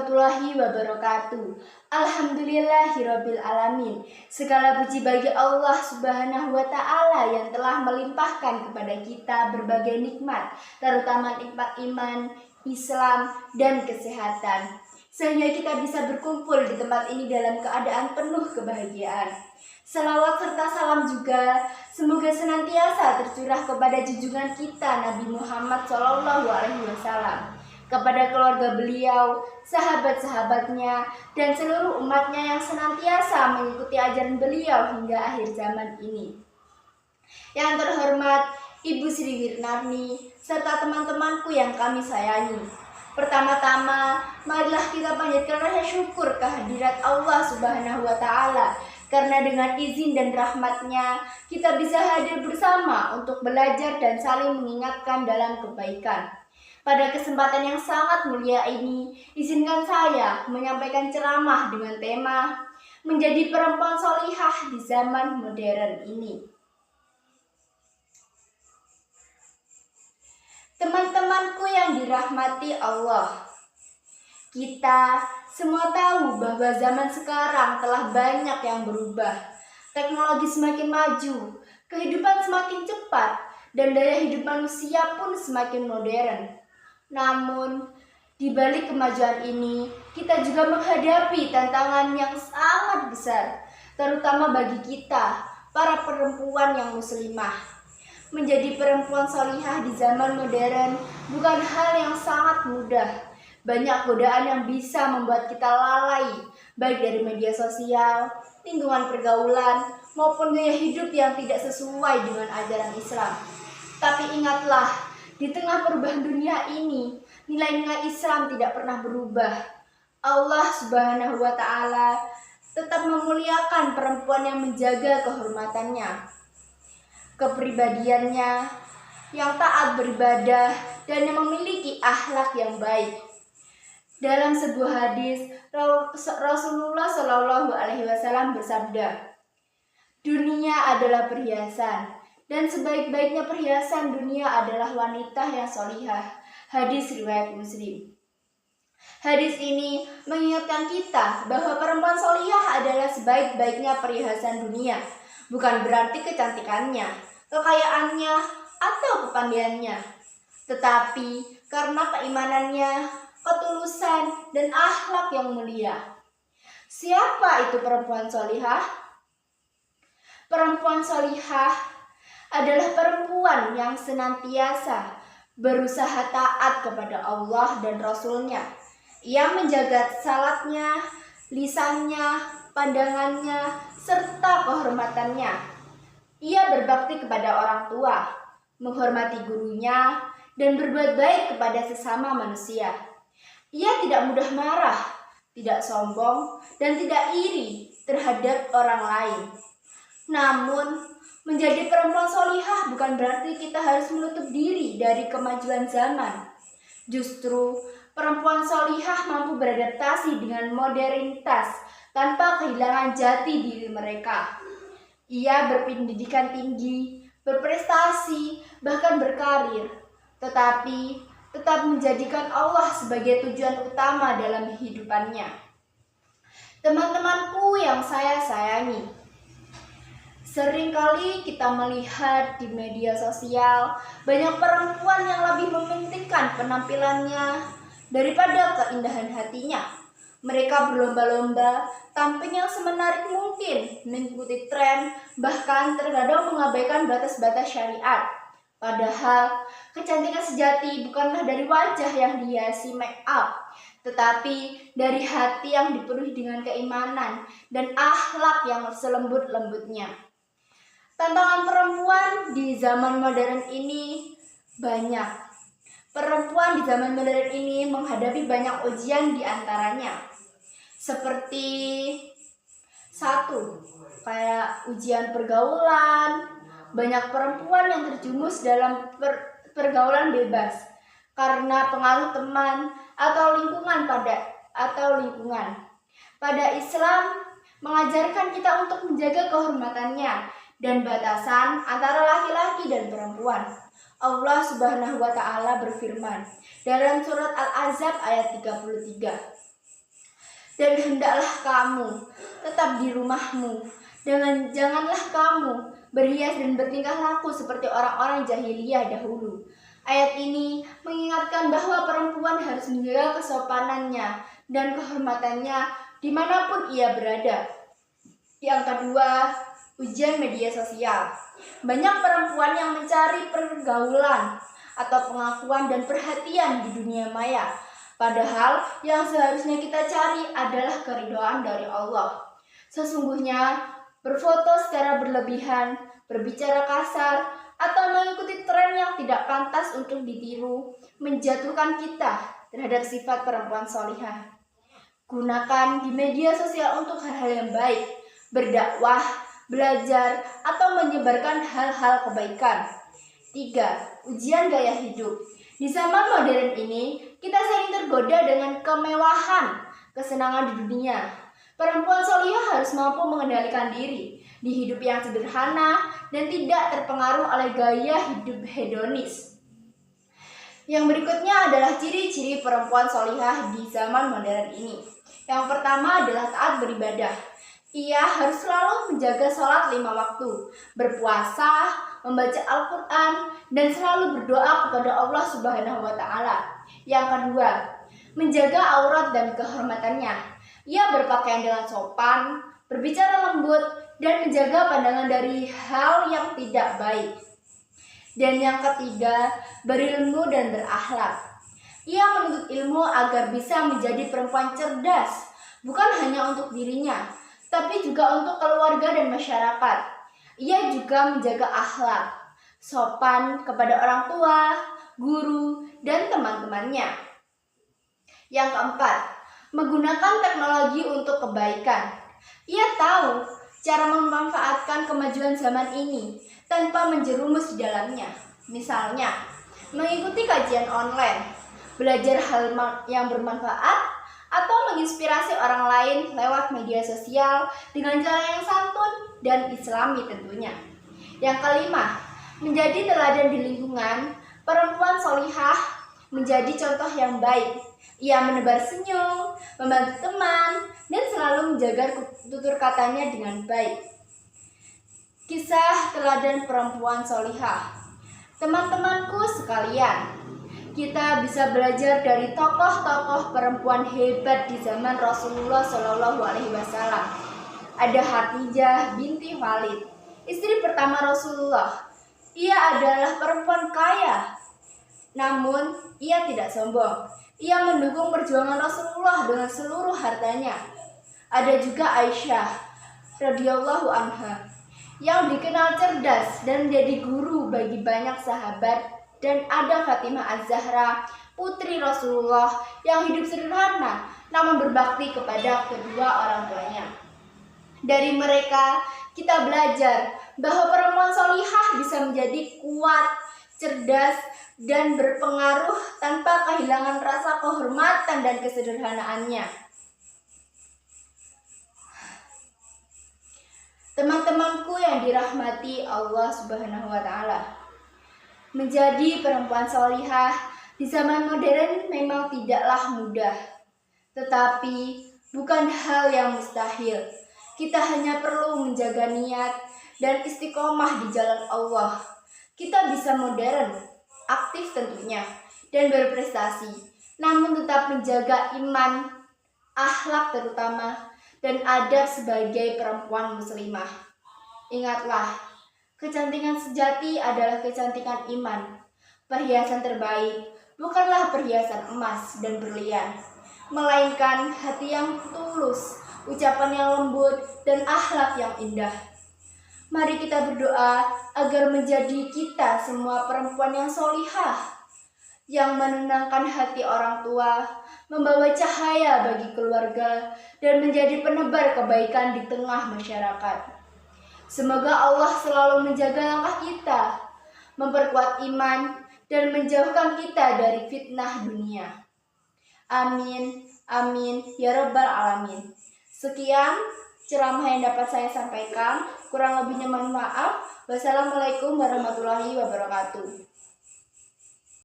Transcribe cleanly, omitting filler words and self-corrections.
warahmatullahi wabarakatuh. Alhamdulillahirabbil alamin. Segala puji bagi Allah Subhanahu wa taala yang telah melimpahkan kepada kita berbagai nikmat, terutama nikmat iman, Islam, dan kesehatan, sehingga kita bisa berkumpul di tempat ini dalam keadaan penuh kebahagiaan. Salawat serta salam juga semoga senantiasa tercurah kepada junjungan kita Nabi Muhammad SAW, kepada keluarga beliau, sahabat-sahabatnya, dan seluruh umatnya yang senantiasa mengikuti ajaran beliau hingga akhir zaman ini. Yang terhormat Ibu Sri Wirnarni, serta teman-temanku yang kami sayangi. Pertama-tama, marilah kita panjatkan rasa syukur kehadirat Allah Subhanahu wa taala, karena dengan izin dan rahmatnya kita bisa hadir bersama untuk belajar dan saling mengingatkan dalam kebaikan. Pada kesempatan yang sangat mulia ini, izinkan saya menyampaikan ceramah dengan tema menjadi perempuan solihah di zaman modern ini. Teman-temanku yang dirahmati Allah, kita semua tahu bahwa zaman sekarang telah banyak yang berubah. Teknologi semakin maju, kehidupan semakin cepat, dan daya hidup manusia pun semakin modern. Namun, di balik kemajuan ini, kita juga menghadapi tantangan yang sangat besar, terutama bagi kita, para perempuan yang muslimah. Menjadi perempuan solihah di zaman modern bukan hal yang sangat mudah. Banyak godaan yang bisa membuat kita lalai, baik dari media sosial, lingkungan pergaulan, maupun gaya hidup yang tidak sesuai dengan ajaran Islam. Tapi ingatlah, di tengah perubahan dunia ini, nilai-nilai Islam tidak pernah berubah. Allah Subhanahu wa taala tetap memuliakan perempuan yang menjaga kehormatannya, kepribadiannya, yang taat beribadah, dan yang memiliki akhlak yang baik. Dalam sebuah hadis, Rasulullah SAW bersabda, "Dunia adalah perhiasan, dan sebaik-baiknya perhiasan dunia adalah wanita yang solihah." Hadis riwayat Muslim. Hadis ini mengingatkan kita bahwa perempuan solihah adalah sebaik-baiknya perhiasan dunia. Bukan berarti kecantikannya, kekayaannya, atau kepandaiannya, tetapi karena keimanannya, ketulusan, dan akhlak yang mulia. Siapa itu perempuan solihah? Perempuan solihah adalah perempuan yang senantiasa berusaha taat kepada Allah dan Rasul-Nya. Ia menjaga salatnya, lisannya, pandangannya, serta kehormatannya. Ia berbakti kepada orang tua, menghormati gurunya, dan berbuat baik kepada sesama manusia. Ia tidak mudah marah, tidak sombong, dan tidak iri terhadap orang lain. Namun, menjadi perempuan solihah bukan berarti kita harus menutup diri dari kemajuan zaman. Justru, perempuan solihah mampu beradaptasi dengan modernitas tanpa kehilangan jati diri mereka. Ia berpendidikan tinggi, berprestasi, bahkan berkarir, tetapi tetap menjadikan Allah sebagai tujuan utama dalam kehidupannya. Teman-temanku yang saya sayangi, seringkali kita melihat di media sosial banyak perempuan yang lebih mementingkan penampilannya daripada keindahan hatinya. Mereka berlomba-lomba tampil yang semenarik mungkin, mengikuti tren, bahkan terkadang mengabaikan batas-batas syariat. Padahal, kecantikan sejati bukanlah dari wajah yang dihiasi make up, tetapi dari hati yang dipenuhi dengan keimanan dan akhlak yang selembut-lembutnya. Tantangan perempuan di zaman modern ini banyak. Perempuan di zaman modern ini menghadapi banyak ujian di antaranya. Seperti satu, kayak ujian pergaulan. Banyak perempuan yang terjumus dalam pergaulan bebas karena pengaruh teman atau lingkungan. Pada Islam mengajarkan kita untuk menjaga kehormatannya dan batasan antara laki-laki dan perempuan. Allah Subhanahu wa taala berfirman dalam surat Al-Ahzab ayat 33, Dan hendaklah kamu tetap di rumahmu, dan janganlah kamu berhias dan bertingkah laku seperti orang-orang jahiliyah dahulu. Ayat ini mengingatkan bahwa perempuan harus menjaga kesopanannya dan kehormatannya dimanapun ia berada. Yang kedua, ujian media sosial. Banyak perempuan yang mencari pergaulan atau pengakuan dan perhatian di dunia maya. Padahal yang seharusnya kita cari adalah keridhaan dari Allah. Sesungguhnya berfoto secara berlebihan, berbicara kasar, atau mengikuti tren yang tidak pantas untuk ditiru menjatuhkan kita terhadap sifat perempuan solihah. Gunakan di media sosial untuk hal-hal yang baik, berdakwah, belajar, atau menyebarkan hal-hal kebaikan. 3. Ujian gaya hidup. Di zaman modern ini, kita sering tergoda dengan kemewahan, kesenangan di dunia. Perempuan solihah harus mampu mengendalikan diri di hidup yang sederhana dan tidak terpengaruh oleh gaya hidup hedonis. Yang berikutnya adalah ciri-ciri perempuan solihah di zaman modern ini. Yang pertama adalah taat beribadah. Ia harus selalu menjaga sholat 5 waktu, berpuasa, membaca Al-Quran, dan selalu berdoa kepada Allah Subhanahu wa Ta'ala. Yang kedua, menjaga aurat dan kehormatannya. Ia berpakaian dengan sopan, berbicara lembut, dan menjaga pandangan dari hal yang tidak baik. Dan yang ketiga, berilmu dan berakhlak. Ia menuntut ilmu agar bisa menjadi perempuan cerdas, bukan hanya untuk dirinya, tapi juga untuk keluarga dan masyarakat. Ia juga menjaga akhlak, sopan kepada orang tua, guru, dan teman-temannya. Yang keempat, menggunakan teknologi untuk kebaikan. Ia tahu cara memanfaatkan kemajuan zaman ini tanpa menjerumus di dalamnya. Misalnya, mengikuti kajian online, belajar hal yang bermanfaat, atau menginspirasi orang lain lewat media sosial dengan cara yang santun dan islami tentunya. Yang kelima, menjadi teladan di lingkungan. Perempuan solihah menjadi contoh yang baik. Ia menebar senyum, membantu teman, dan selalu menjaga tutur katanya dengan baik. Kisah teladan perempuan solihah. Teman-temanku sekalian, kita bisa belajar dari tokoh-tokoh perempuan hebat di zaman Rasulullah SAW. Ada Khadijah binti Khalid, istri pertama Rasulullah. Ia adalah perempuan kaya, namun ia tidak sombong. Ia mendukung perjuangan Rasulullah dengan seluruh hartanya. Ada juga Aisyah radhiyallahu anha yang dikenal cerdas dan menjadi guru bagi banyak sahabat. Dan ada Fatimah Az-Zahra, putri Rasulullah yang hidup sederhana namun berbakti kepada kedua orang tuanya. Dari mereka kita belajar bahwa perempuan solihah bisa menjadi kuat, cerdas, dan berpengaruh tanpa kehilangan rasa kehormatan dan kesederhanaannya. Teman-temanku yang dirahmati Allah Subhanahu wa Ta'ala, menjadi perempuan solihah di zaman modern memang tidaklah mudah, tetapi bukan hal yang mustahil. Kita hanya perlu menjaga niat dan istiqomah di jalan Allah. Kita bisa modern, aktif tentunya, dan berprestasi, namun tetap menjaga iman, akhlak terutama, dan adab sebagai perempuan muslimah. Ingatlah, kecantikan sejati adalah kecantikan iman. Perhiasan terbaik bukanlah perhiasan emas dan berlian, melainkan hati yang tulus, ucapan yang lembut, dan akhlak yang indah. Mari kita berdoa agar menjadi kita semua perempuan yang solihah, yang menenangkan hati orang tua, membawa cahaya bagi keluarga, dan menjadi penebar kebaikan di tengah masyarakat. Semoga Allah selalu menjaga langkah kita, memperkuat iman, dan menjauhkan kita dari fitnah dunia. Amin, amin, ya Rabbal Alamin. Sekian ceramah yang dapat saya sampaikan. Kurang lebihnya mohon maaf. Wassalamualaikum warahmatullahi wabarakatuh.